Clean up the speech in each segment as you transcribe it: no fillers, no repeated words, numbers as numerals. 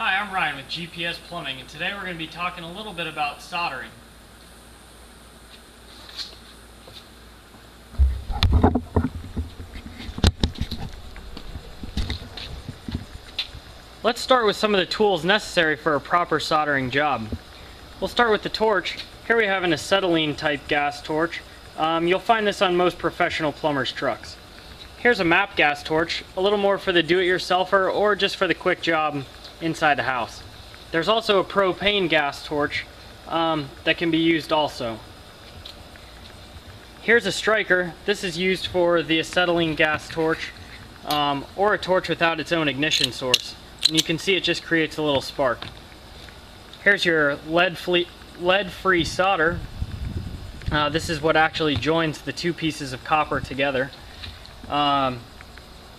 Hi, I'm Ryan with GPS Plumbing, and today we're going to be talking a little bit about soldering. Let's start with some of the tools necessary for a proper soldering job. We'll start with the torch. Here we have an acetylene type gas torch. You'll find this on most professional plumbers' trucks. Here's a MAP gas torch, a little more for the do-it-yourselfer or just for the quick job inside the house. There's also a propane gas torch that can be used also. Here's a striker. This is used for the acetylene gas torch or a torch without its own ignition source. And you can see it just creates a little spark. Here's your lead-free solder. This is what actually joins the two pieces of copper together.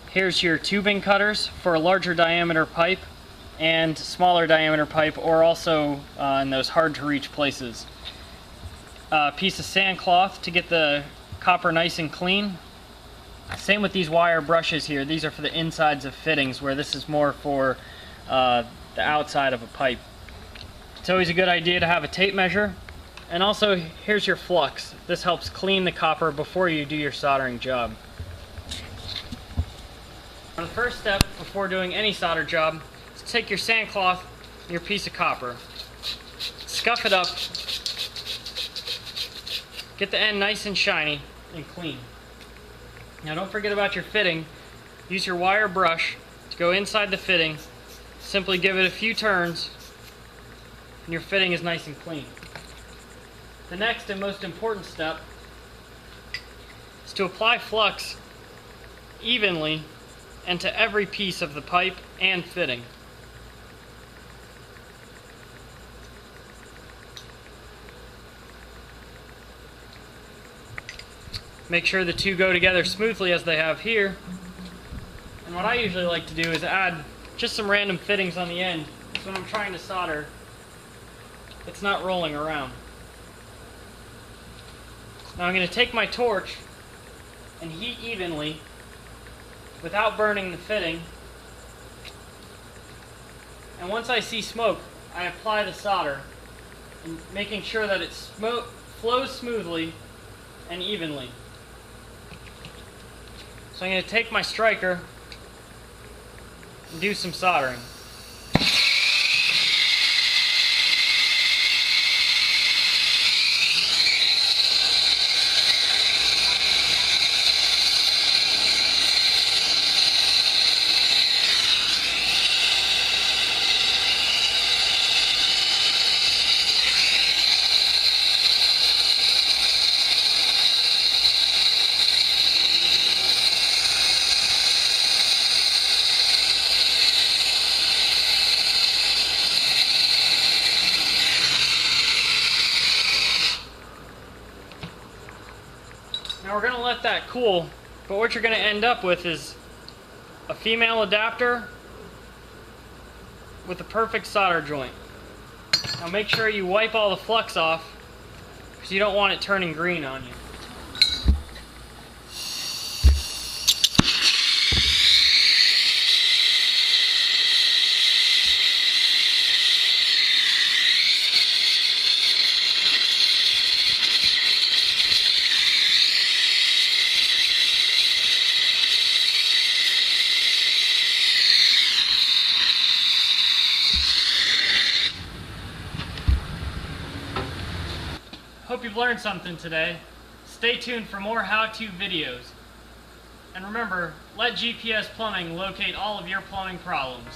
Here's your tubing cutters for a larger diameter pipe and smaller diameter pipe, or also in those hard to reach places. A piece of sand cloth to get the copper nice and clean. Same with these wire brushes here. These are for the insides of fittings, where this is more for the outside of a pipe. It's always a good idea to have a tape measure. And also, here's your flux. This helps clean the copper before you do your soldering job. The first step before doing any solder job is to take your sand cloth and your piece of copper, scuff it up, get the end nice and shiny and clean. Now don't forget about your fitting. Use your wire brush to go inside the fitting. Simply give it a few turns and your fitting is nice and clean. The next and most important step is to apply flux evenly into every piece of the pipe and fitting. Make sure the two go together smoothly as they have here. And what I usually like to do is add just some random fittings on the end, so when I'm trying to solder, it's not rolling around. Now I'm going to take my torch and heat evenly without burning the fitting. And once I see smoke, I apply the solder, and making sure that it flows smoothly and evenly. So I'm going to take my striker and do some soldering. Now we're going to let that cool, but what you're going to end up with is a female adapter with a perfect solder joint. Now make sure you wipe all the flux off, because you don't want it turning green on you. Hope you've learned something today. Stay tuned for more how-to videos. And remember, let GPS Plumbing locate all of your plumbing problems.